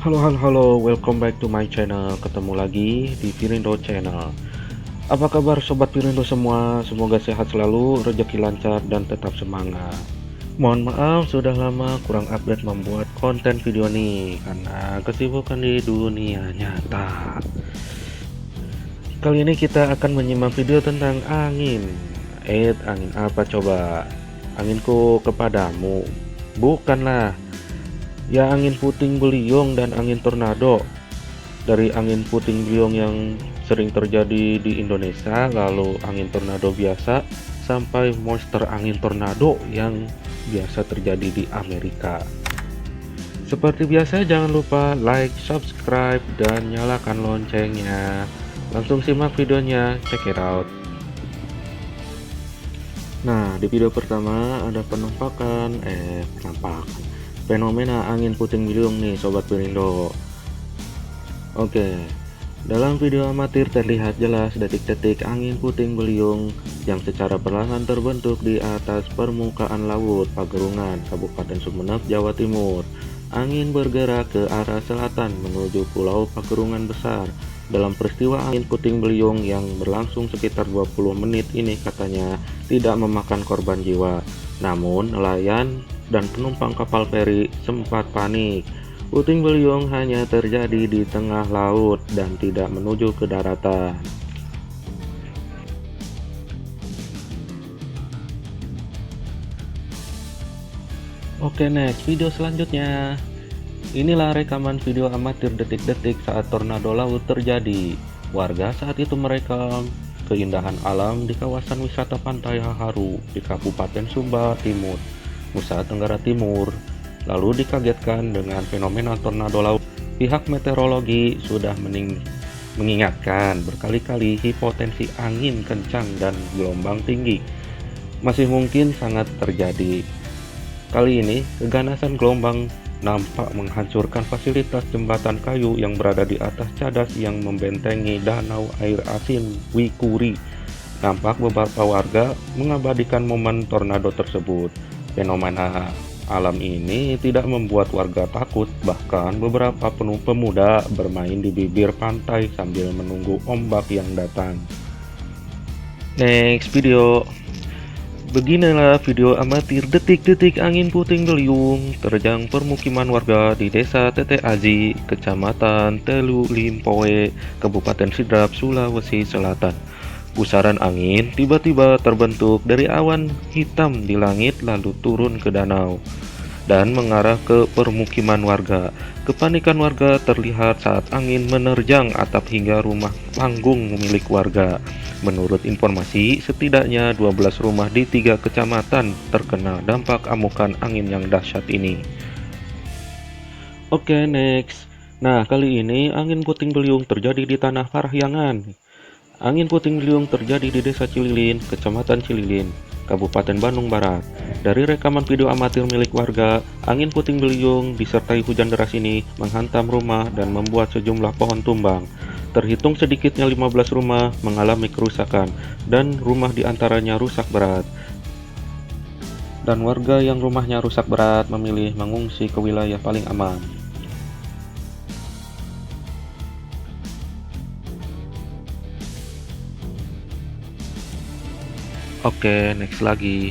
Halo, welcome back to my channel. Ketemu lagi di Virindo Channel. Apa kabar sobat Virindo semua? Semoga sehat selalu, rezeki lancar dan tetap semangat. Mohon maaf sudah lama kurang update membuat konten video nih karena kesibukan di dunia nyata. Kali ini kita akan menyimak video tentang angin. Angin apa coba? Anginku kepadamu? Bukanlah. Ya, angin puting beliung dan angin tornado. Dari angin puting beliung yang sering terjadi di Indonesia, lalu angin tornado biasa, sampai monster angin tornado yang biasa terjadi di Amerika. Seperti biasa, jangan lupa like, subscribe, dan nyalakan loncengnya. Langsung simak videonya, check it out. Nah, di video pertama ada penampakan fenomena angin puting beliung nih sobat Virindo. Oke, dalam video amatir terlihat jelas detik-detik angin puting beliung yang secara perlahan terbentuk di atas permukaan laut Pagerungan, Kabupaten Sumeneb, Jawa Timur. Angin bergerak ke arah selatan menuju Pulau Pagerungan Besar. Dalam peristiwa angin puting beliung yang berlangsung sekitar 20 menit ini katanya tidak memakan korban jiwa. Namun nelayan dan penumpang kapal feri sempat panik. Puting beliung hanya terjadi di tengah laut dan tidak menuju ke daratan. Oke, next video selanjutnya. Inilah rekaman video amatir detik-detik saat tornado laut terjadi. Warga saat itu merekam keindahan alam di kawasan wisata Pantai Haharu di Kabupaten Sumba Timur, Nusa Tenggara Timur. Lalu dikagetkan dengan fenomena tornado laut. Pihak meteorologi sudah mengingatkan berkali-kali hipotensi angin kencang dan gelombang tinggi masih mungkin sangat terjadi. Kali ini keganasan gelombang nampak menghancurkan fasilitas jembatan kayu yang berada di atas cadas yang membentengi danau air asin Wikuri. Nampak beberapa warga mengabadikan momen tornado tersebut. Fenomena alam ini tidak membuat warga takut, bahkan beberapa pemuda bermain di bibir pantai sambil menunggu ombak yang datang. Next video. Beginilah video amatir detik-detik angin puting beliung terjang permukiman warga di Desa Tete Aji, Kecamatan Telu Limpoe, Kabupaten Sidrap, Sulawesi Selatan. Pusaran angin tiba-tiba terbentuk dari awan hitam di langit lalu turun ke danau dan mengarah ke permukiman warga. Kepanikan warga terlihat saat angin menerjang atap hingga rumah panggung milik warga. Menurut informasi, setidaknya 12 rumah di 3 kecamatan terkena dampak amukan angin yang dahsyat ini. Oke, next. Nah, kali ini angin puting beliung terjadi di Tanah Parahyangan. Angin puting beliung terjadi di Desa Cililin, Kecamatan Cililin, Kabupaten Bandung Barat. Dari rekaman video amatir milik warga, angin puting beliung disertai hujan deras ini menghantam rumah dan membuat sejumlah pohon tumbang. Terhitung sedikitnya 15 rumah mengalami kerusakan dan rumah diantaranya rusak berat. Dan warga yang rumahnya rusak berat memilih mengungsi ke wilayah paling aman. Oke, next lagi.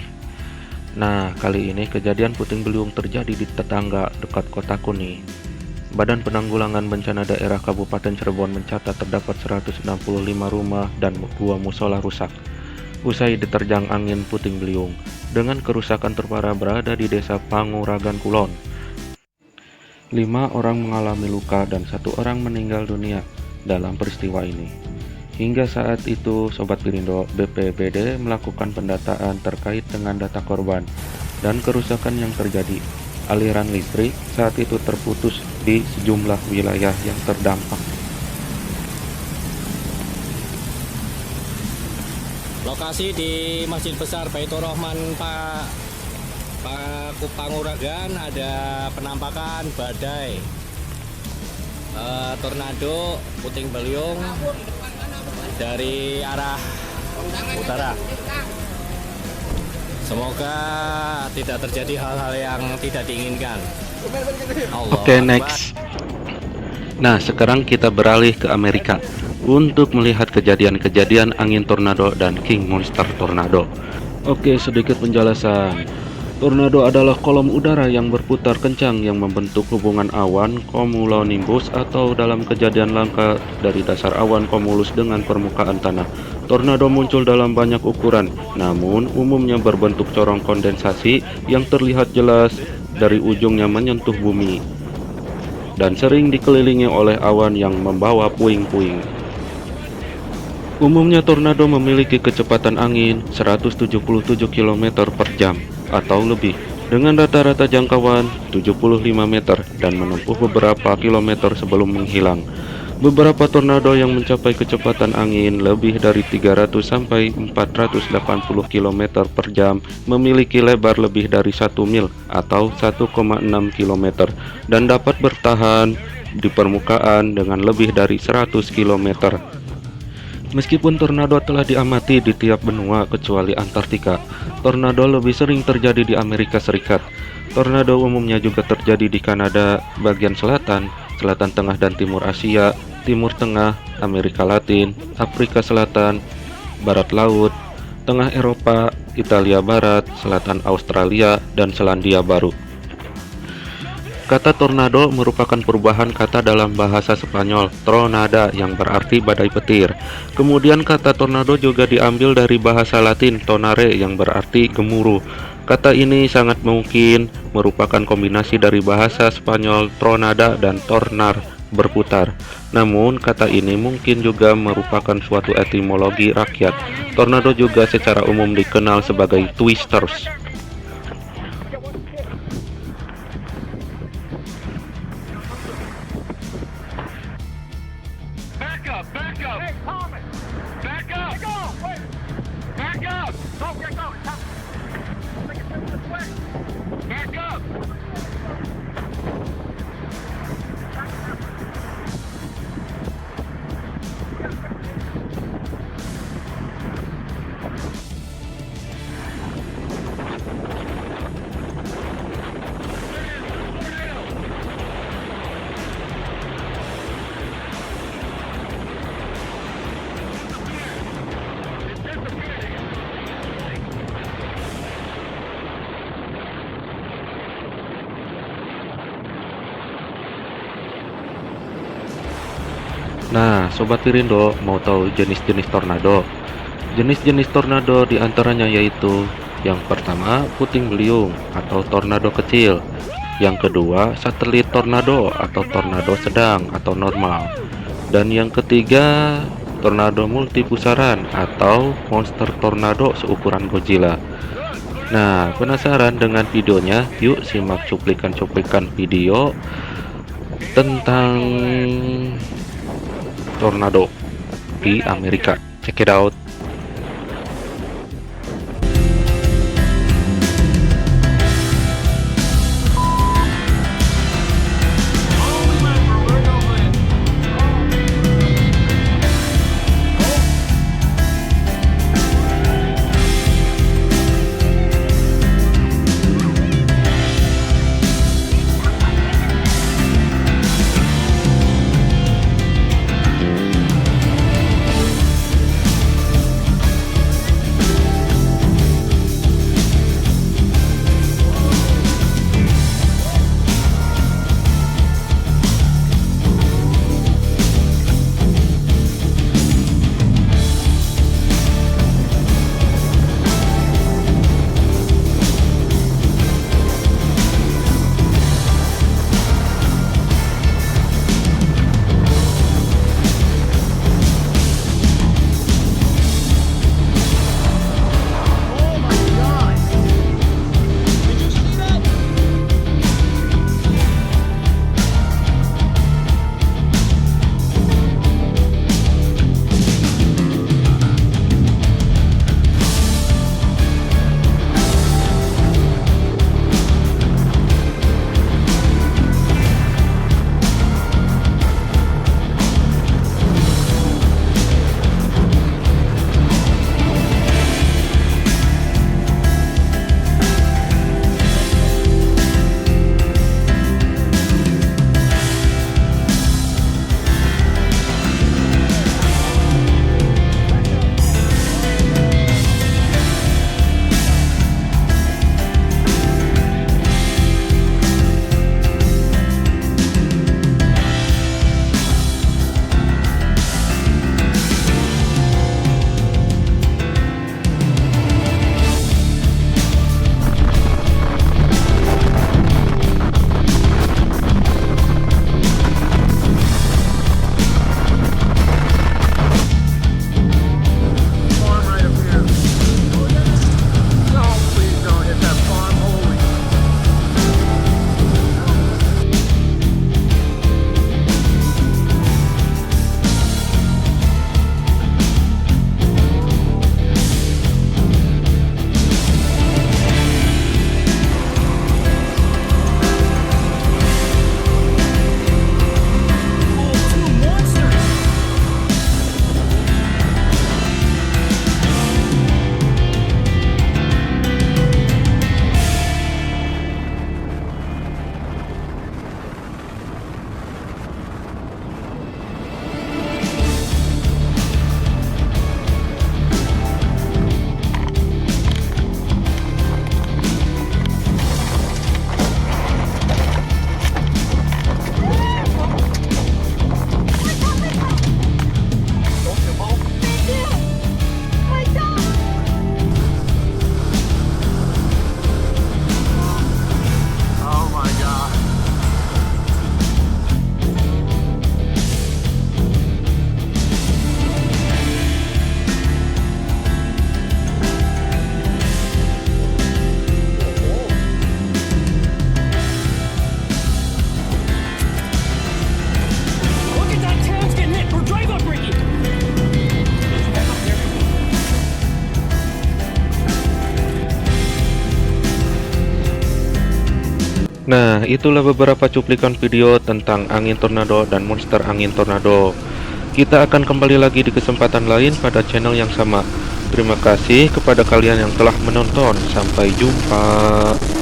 Nah, kali ini kejadian puting beliung terjadi di tetangga dekat kotaku nih. Badan Penanggulangan Bencana Daerah Kabupaten Cirebon mencatat terdapat 165 rumah dan 2 musola rusak usai diterjang angin puting beliung. Dengan kerusakan terparah berada di Desa Panguragan Kulon. 5 orang mengalami luka dan 1 orang meninggal dunia dalam peristiwa ini. Hingga saat itu, Sobat Virindo, BPBD melakukan pendataan terkait dengan data korban dan kerusakan yang terjadi. Aliran listrik saat itu terputus di sejumlah wilayah yang terdampak. Lokasi di Masjid Besar Baitur Rahman Panguragan ada penampakan badai, tornado puting beliung dari arah utara. Semoga tidak terjadi hal-hal yang tidak diinginkan. Oke, next. Nah, sekarang kita beralih ke Amerika untuk melihat kejadian-kejadian angin tornado dan King Monster Tornado. Oke, sedikit penjelasan. Tornado adalah kolom udara yang berputar kencang yang membentuk hubungan awan cumulonimbus atau dalam kejadian langka dari dasar awan cumulus dengan permukaan tanah. Tornado muncul dalam banyak ukuran, namun umumnya berbentuk corong kondensasi yang terlihat jelas dari ujungnya menyentuh bumi dan sering dikelilingi oleh awan yang membawa puing-puing. Umumnya tornado memiliki kecepatan angin 177 km per jam atau lebih, dengan rata-rata jangkauan 75 meter dan menempuh beberapa kilometer sebelum menghilang. Beberapa tornado yang mencapai kecepatan angin lebih dari 300 sampai 480 km per jam memiliki lebar lebih dari 1 mil atau 1,6 km dan dapat bertahan di permukaan dengan lebih dari 100 km. Meskipun tornado telah diamati di tiap benua kecuali Antartika, tornado lebih sering terjadi di Amerika Serikat. Tornado umumnya juga terjadi di Kanada bagian selatan, selatan tengah dan timur Asia, timur tengah, Amerika Latin, Afrika Selatan, barat laut, tengah Eropa, Italia Barat, selatan Australia, dan Selandia Baru. Kata tornado merupakan perubahan kata dalam bahasa Spanyol tronada yang berarti badai petir. Kemudian kata tornado juga diambil dari bahasa Latin tonare yang berarti gemuruh. Kata ini sangat mungkin merupakan kombinasi dari bahasa Spanyol tronada dan tornar, berputar. Namun kata ini mungkin juga merupakan suatu etimologi rakyat. Tornado juga secara umum dikenal sebagai twisters. Nah, Sobat Pirindo, mau tahu jenis-jenis tornado? Jenis-jenis tornado diantaranya yaitu yang pertama, puting beliung atau tornado kecil. Yang kedua, satelit tornado atau tornado sedang atau normal. Dan yang ketiga, tornado multipusaran atau monster tornado seukuran Godzilla. Nah, penasaran dengan videonya? Yuk simak cuplikan-cuplikan video tentang tornado di Amerika. Check it out. Nah, itulah beberapa cuplikan video tentang angin tornado dan monster angin tornado. Kita akan kembali lagi di kesempatan lain pada channel yang sama. Terima kasih kepada kalian yang telah menonton. Sampai jumpa.